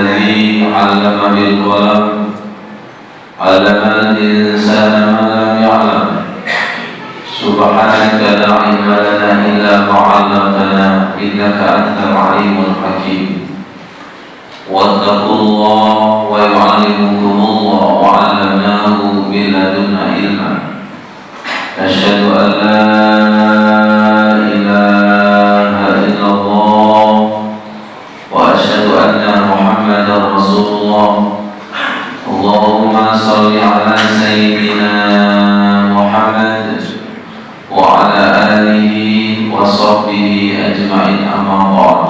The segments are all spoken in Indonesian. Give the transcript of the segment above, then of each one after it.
الذي علم بالقلم علم الإنسان ما لم يعلم سبحانك لا علم لنا إلا ما علمتنا إنك أنت العليم الحكيم واتقوا الله ويعلمكم الله وعلمناه من لدنا علما أشهد أن لا إله إلا الله وأشهد أن محمدا رسول الله اللهم صل على سيدنا محمد وعلى آله وصحبه أجمعين أما بعد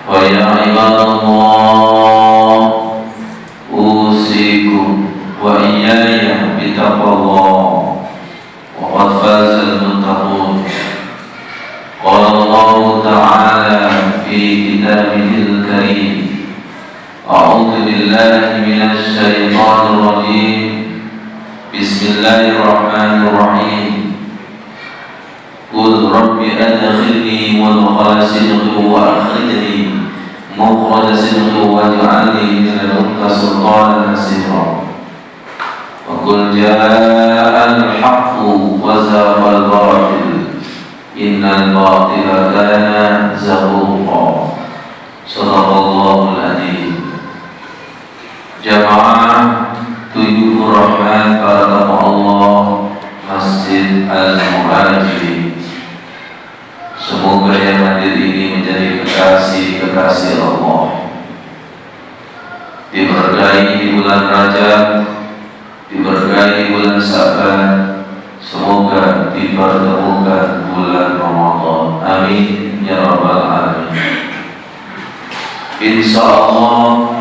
فيا عباد الله أوصيكم وإياي بتقوى الله وقد فاز المتقون قال الله تعالى في كتابه الكريم أعوذ بالله من الشيطان الرجيم بسم الله الرحمن الرحيم قل رب أدخلني مدخل صدق وأخرجني مخرج صدق واجعل لي من لدنك سلطانا نصيرا وقل جاء الحق وزهق الباطل إن الباطل كان زهوقا صدق الله العظيم. Jamaah Tuyufur Rahman para tamu Allah Masjid Al-Muhajirin, semoga yang hadir ini menjadi kekasih-kekasih Allah, diberkahi di bulan Rajab, diberkahi bulan Sa'ban, semoga dipertemukan bulan Ramadan. Amin ya rabbal alamin. Insyaallah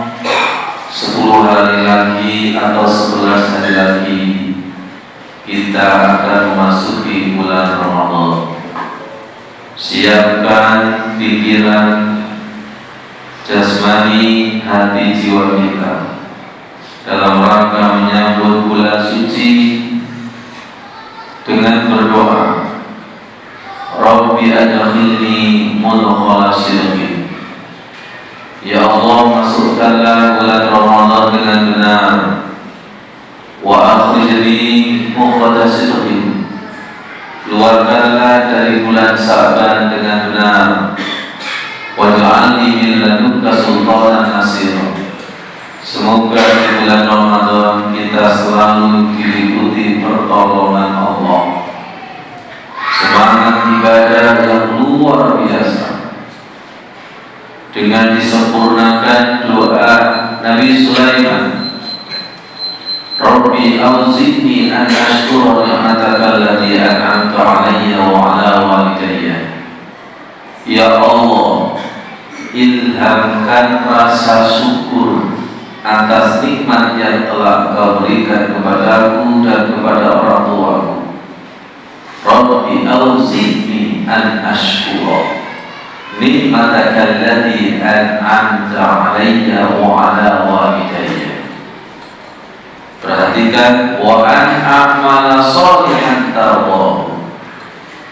10 hari lagi atau 11 hari lagi kita akan memasuki bulan Ramadan. Siapkan pikiran, jasmani, hati, jiwa kita dalam rangka menyambut bulan suci dengan berdoa, Rabbi adkhilni mudkhala sidqin. Ya Allah, masukkanlah bulan Ramadan dengan benar. Wa akhrijni mukhraj sidqin. Keluarkanlah dari bulan Sa'ban dengan benar. Waj'alni min ladunka sultanan nasira. Semoga di bulan Ramadan kita selalu diliputi pertolongan Allah, semangat ibadah yang luar biasa, dengan disempurnakan doa Nabi Sulaiman, Rabbi auzi'ni an ashkura ni'mataka allati an'amta 'alayya wa 'ala walidayya. Ya Allah, ilhamkan rasa syukur atas nikmat yang telah Kau berikan kepadaku dan kepada orang tuaku. Rabbi auzi'ni an ashkura ni'mataka allati an'amta 'alayya wa 'ala walidayya. Perhatikan, wa an a'mala shalihan tardahu.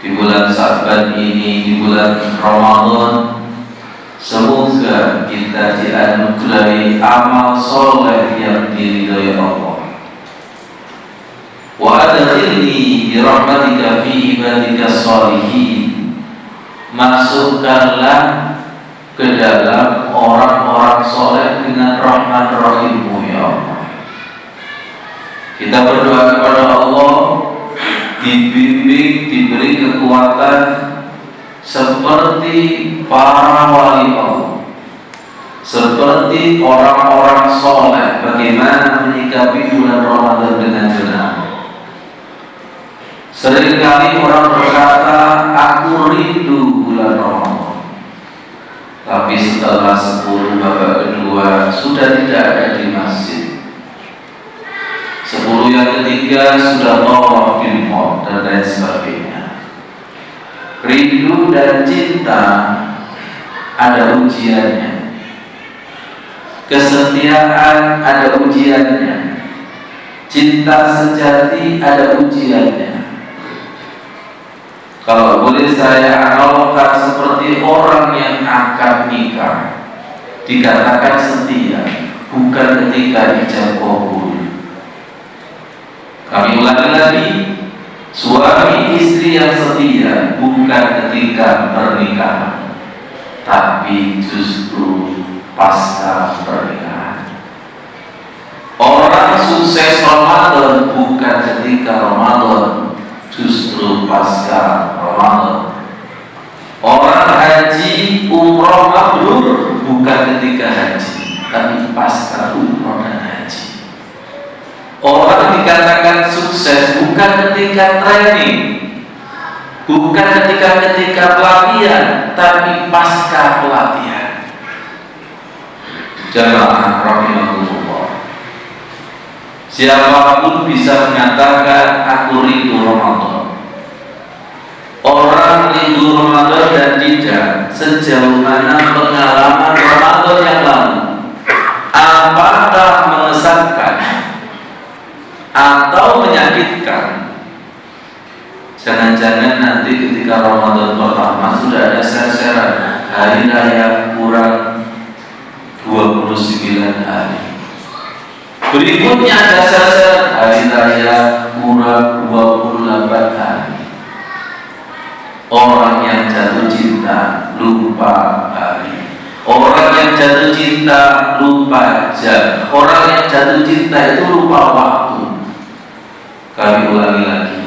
Di bulan Sa'ban ini, di bulan Ramadan, semoga kita dianugerahi amal soleh yang diridhai Allah. Wa adkhilni bi rahmatika fi ibadika shalihin. Masukkanlah ke dalam orang-orang soleh dengan rahmat rahimmu ya Allah. Kita berdoa kepada Allah, dibimbing, diberi kekuatan seperti para wali Allah, seperti orang-orang soleh. Bagaimana menyikapi bulan Ramadan dengan benar? Seringkali orang berkata, aku rindu bulan Ramadan, tapi setelah 10 babak kedua sudah tidak ada di masjid. 10 yang ketiga sudah tawaf bil mall dan lain sebagainya. Rindu dan cinta ada ujiannya, kesetiaan ada ujiannya, cinta sejati ada ujiannya. Kalau boleh saya analogkan seperti orang yang akan nikah. dikatakan setia bukan ketika ijab kabul. Kami ulangi lagi, suami istri yang setia bukan ketika pernikahan, tapi justru pasca pernikahan. Orang sukses Ramadan bukan ketika Ramadan, justru pasca Ramadan. Orang haji umroh mabrur bukan ketika haji, tapi pasca umroh dan haji. Orang dikatakan sukses bukan ketika training, bukan ketika pelatihan, tapi pasca pelatihan. Jamaah rahimahullah, siapapun bisa mengatakan aku rindu Ramadan. Orang rindu Ramadan dan tidak sejauh mana pengalaman Ramadan yang lalu, apakah mengesankan atau menyakitkan. Jangan-jangan nanti ketika Ramadan pertama sudah ada ser-seran hari raya kurang 29 hari, berikutnya ada ser-seran hari raya kurang 28 hari. Orang yang jatuh cinta lupa hari, orang yang jatuh cinta lupa jam, orang yang jatuh cinta itu lupa waktu. Kami ulangi lagi,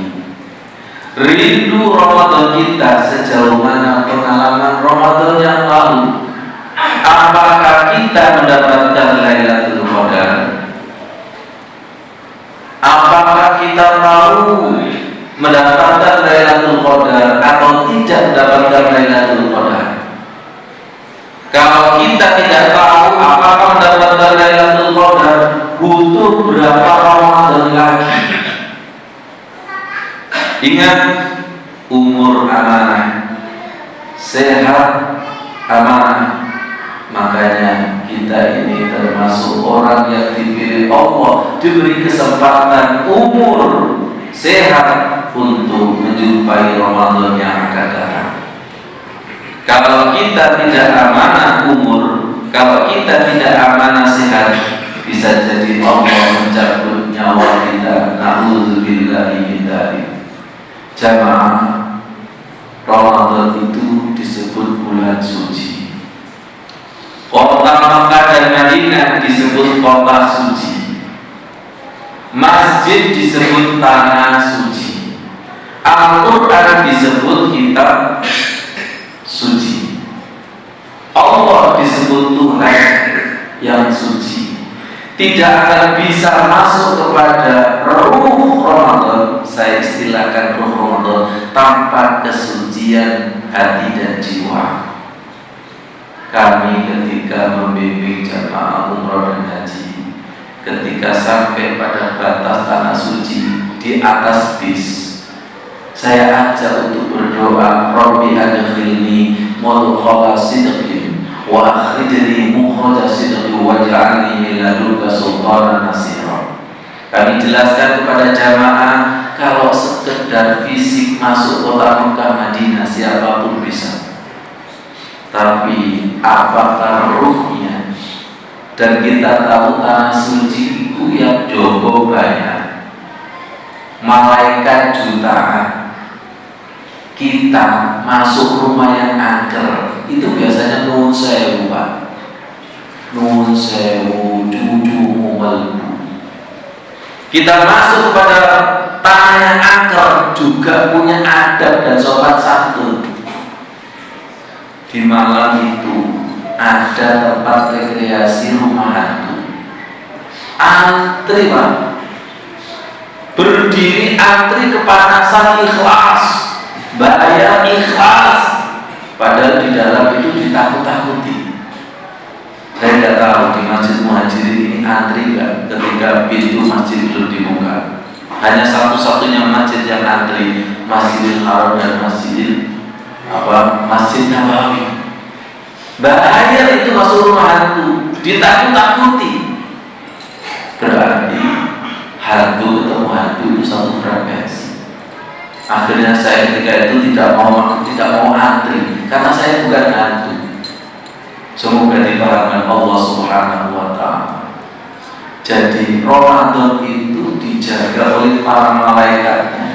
rindu Ramadan kita sejauh mana pengalaman Ramadan yang lalu. Apakah kita mendapatkan Lailatul Qadar? Apakah kita mau mendapatkan Lailatul Qadar atau tidak mendapatkan Lailatul Qadar? Kalau kita tidak tahu apakah mendapatkan Lailatul Qadar, butuh berapa Ramadan lagi? Ingat, umur amanah, sehat amanah. Makanya kita ini termasuk orang yang dipilih Allah, diberi kesempatan umur sehat untuk menjumpai Ramadan yang akan datang. Kalau kita tidak amanah umur, kalau kita tidak amanah sehat, bisa jadi Allah mencabut nyawa kita. Na'udzubillahi min dzalik. Jamaah, Ramadan itu disebut bulan suci. Kota Makkah dan Madinah disebut kota suci. Masjid disebut tanah suci. Al-Quran disebut kitab suci. Allah disebut Tuhan yang suci. Tidak akan bisa masuk kepada ruh Ramadan, saya istilahkan ruh Ramadan, tanpa kesucian hati dan jiwa. Kami ketika membimbing jamaah umroh dan haji, ketika sampai pada batas tanah suci di atas bis, saya ajak untuk berdoa, Rabbi adkhilni mudkhala sidqin wa akhrijni mukhraja sidqin waj'alni min ladunka sultanan nasira. Kami jelaskan kepada jamaah, kalau sekedar fisik masuk kota Mekah Madinah siapapun bisa, tapi apakah ruhnya? Dan kita tahu tanah suci itu yang jogo banyak, malaikat jutaan. Kita masuk rumah yang angker itu biasanya nuwun sewu, Pak, nuwun sewu, cucu melbu. Kita masuk pada tanah yang angker juga punya adab dan sopan santun. Di malam itu ada tempat rekreasi rumah hantu. Antri, Pak, berdiri antri kepanasan ikhlas, bayar ikhlas, padahal di dalam itu ditakut-takuti. Saya tidak tahu di Masjid Muhajirin ini antri enggak ketika pintu masjid belum dibuka. Hanya satu-satunya masjid yang antri, Masjidil Haram dan Masjid Nabawi. Bahaya itu masuk rumah hantu, ditakut-takuti. Berarti hantu ketemu hantu itu satu frekuensi. Akhirnya saya ketika itu tidak mau antri, karena saya bukan hantu. Semoga dipahamkan Allah Subhanahu wa Ta'ala. Jadi Ramadan itu dijaga oleh para malaikatnya.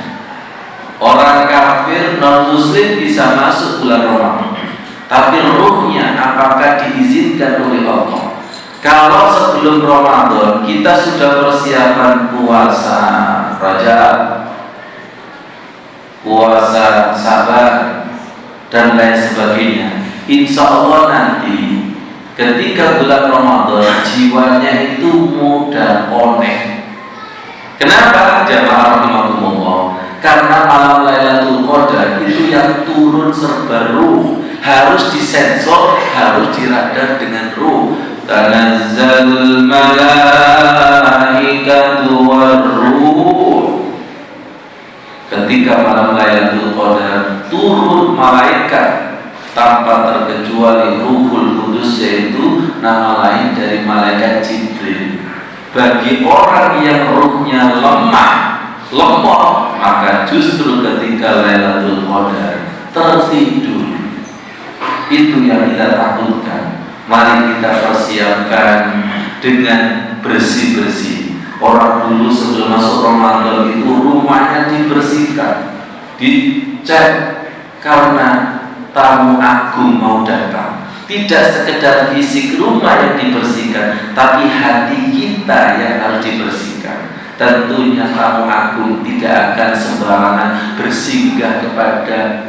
Orang kafir non muslim bisa masuk bulan Ramadan, tapi ruhnya apakah diizinkan oleh Allah? Kalau sebelum Ramadan kita sudah persiapan puasa Rajab, puasa Sabar dan lain sebagainya, insya Allah nanti ketika bulan Ramadan jiwanya itu mudah connect. Kenapa? Jamaah rahimakumullah. Karena malam Lailatul Qadar itu yang turun serba ruh, harus disensor, harus diradar dengan ruh. Tanazzalul malaikatu warruh. Ketika malam Lailatul Qadar turun malaikat tanpa terkecuali Ruhul Kudus, yaitu nama lain dari malaikat Jibril. Bagi orang yang ruhnya lemah, maka justru ketika Lailatul Qadar tertidur, itu yang kita takutkan. Mari kita persiapkan dengan bersih-bersih. Orang dulu sebelum masuk Ramadan itu rumahnya dibersihkan, dicek, karena tamu agung mau datang. Tidak sekedar fisik rumah yang dibersihkan, tapi hati kita yang harus dibersihkan. Tentunya tamu agung tidak akan sembarangan bersinggah kepada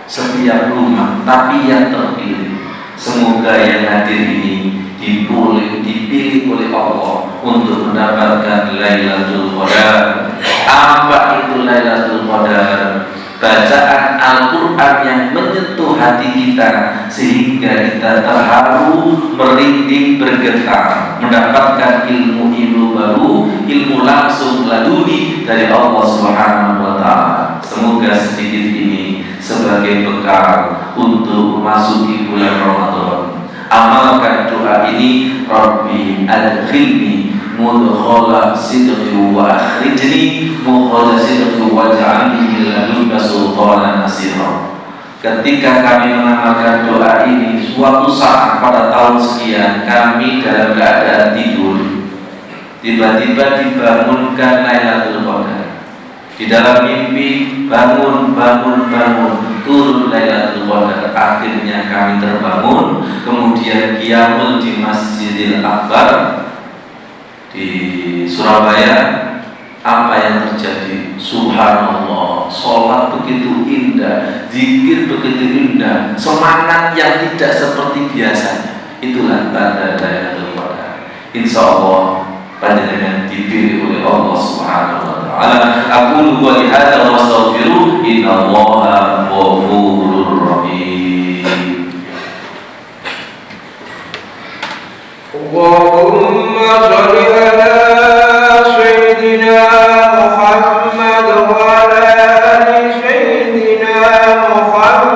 setiap rumah, tapi yang terpilih. Semoga yang hadir ini dipilih oleh Allah untuk mendapatkan Lailatul Qadar. Apa itu Lailatul Qadar? Bacaan Al-Quran yang menyentuh hati kita sehingga kita terharu, merinding, bergetar, mendapatkan ilmu-ilmu baru, ilmu langsung laduni dari Allah Subhanahu wa Ta'ala. Semoga sedikit ini sebagai bekal untuk memasuki bulan Ramadan. Amalkan doa ini, Rabbi adkhilni mudkhala sidqi wa akhrijni mukhraj sidqi waj'alni min ladunka sultanan nasira. Ketika kami mengamalkan doa ini, suatu saat pada tahun sekian kami dalam keadaan tidur, tiba-tiba dibangunkan Lailatul Qadar. Di dalam mimpi bangun, turun Lailatul Qadar. Akhirnya kami terbangun, kemudian qiyamul di Masjidil Akbar di Surabaya. Apa yang terjadi? Subhanallah, sholat begitu indah, zikir begitu indah, semangat yang tidak seperti biasanya. Itulah tanda Lailatul Qadar. Insya Allah panjenengan dipilih oleh Allah Subhanahu wa Ta'ala. Aku wa lihada wa astaghfiru, innallaha ghafurur rahim. Allahumma shalli ala sayyidina Muhammad wa ala ali sayyidina Muhammad.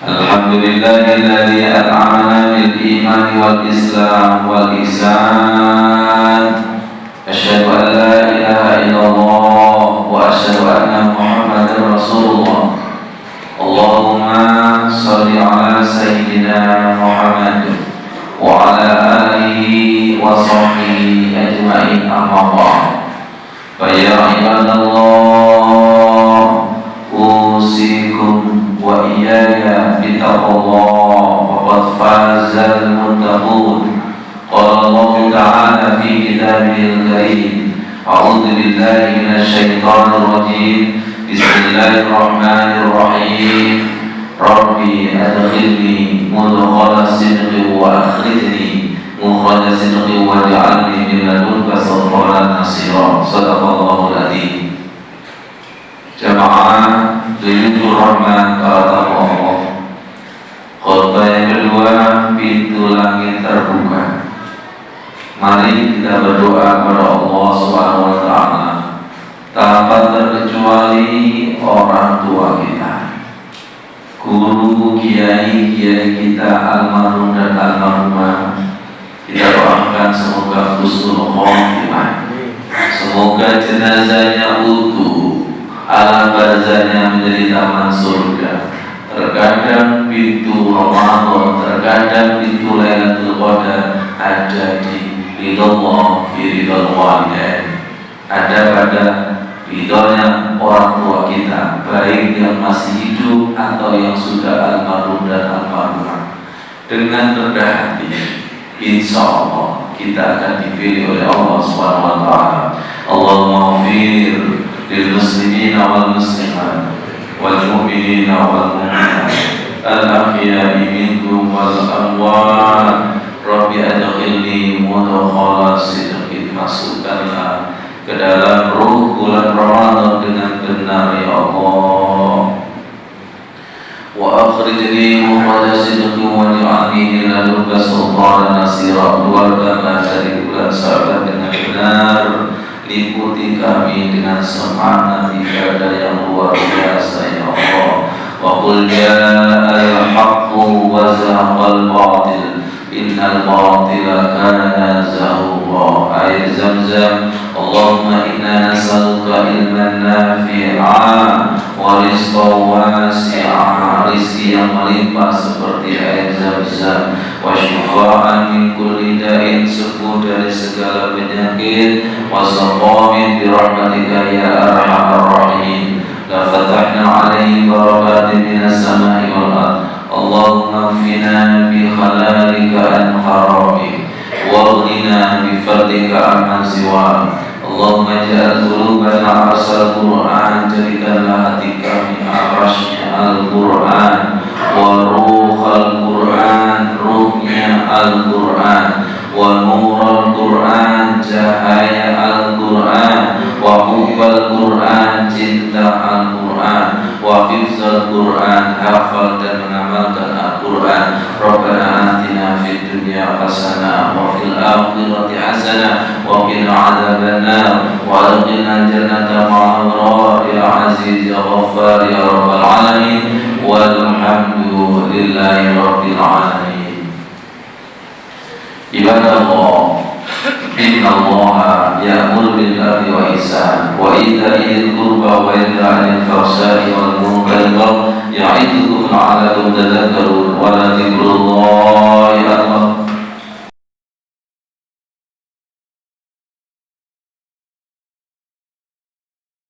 Alhamdulillahilladzi an'amana bil iman wal islam wal ihsan. Asyhadu an la ilaha illallah wa asyhadu anna Muhammadar Rasulullah. Allahumma shalli ala sayyidina Muhammad wa ala alihi wa sahbihi ajma'in, amma ba'd. Fa ya ibadallah, usikum wa iyaya bitaqwallah, faqad fazal muttaqun. Qala Allah Ta'ala fi kitabihil karim, a'udzu billahi minasy syaithanir rajim. Bismillahirrahmanirrahim. Rabbi adkhilni mudkhala sidqi wa akhrijni mukhraj sidqi waj'alni min ladunka sultanan nasira. Shadaqallahul adzim. Jamaah Zul Rahman para Allah. Khutbah yang kedua, pintu langit terbuka. Mari kita berdoa kepada Allah Subhanahu wa Ta'ala tanpa terkecuali orang tua kita. kiai kita almarhum dan almarhumah. Kita doakan semoga husnul khotimah, semoga jenazahnya utuh, alam barzahnya menjadi taman surga. Terkadang pintu Ramadan, terkadang pintu Lailatul Qadar ada di ridho fi ridhol walidain, ada pada ridhonya orang tua kita, baik yang masih hidup atau yang sudah almarhum dan almarhumah. Dengan rendah hati, insya Allah kita akan dipilih oleh Allah Subhanahu wa Ta'ala. Allahumma ighfir lil muslimina wal muslimat wal mu'minina wal mu'minat al ahya'i minhum wal amwat. Rabbi adkhilni mudkhala sidqin, masukkanlah ke dalam ruh bulan Ramadan dengan benar ya Allah. Wa akhrijni mukhraja sidqin waj'alni min ladunka sultanan nasira. Keluarkanlah dari bulan Sa'ban dengan benar, liputi kami dengan semangat ibadah yang luar biasa ya Allah. Wa qul ja'al haqqu wa zahaqal batil innal batila kana zahuqa. Air Zam-Zam. Allahumma inna nas'aluka ilman nafi'a wa rizqan wasi'a, rizki yang melimpah seperti air Zam-Zam, wa syifaan min kulli da'in, sembuh dari segala penyakit, wa saqamin bi rahmatika ya arhamar rahimin. La fatahna 'alaihim barakatin minas sama'i wal ardh. Allahumma kfina bi halalika an haramik waghnina bi fadlika amman siwak. Allahumma ja'al qulubana arsal Qur'an, jadikanlah hati kami arasnya Al-Qur'an, wa ruhal Qur'an, ruhnya Al-Qur'an, wa nurul Qur'an, cahaya Al-Qur'an, wa hubbal Qur'an, cinta Al-Qur'an, wa hifzal Qur'an, hafal dan mengamalkan Al-Qur'an. Rabbana atina fid dunya hasanah wa fil akhirati hasanah wa qina adzabannar wa adkhilna jannata ma'al abrar ya aziz ya ghaffar ya rabbal alamin walhamdulillahi rabbil alamin. Ibadallah, inna Allaha ya'muru bil adli wa ihsan wa ita'i dzil qurba wa yanha 'anil fahsya'i wal munkari wal baghi ya'idukum la'allakum tadhakkarun. Wa la dzikrullahi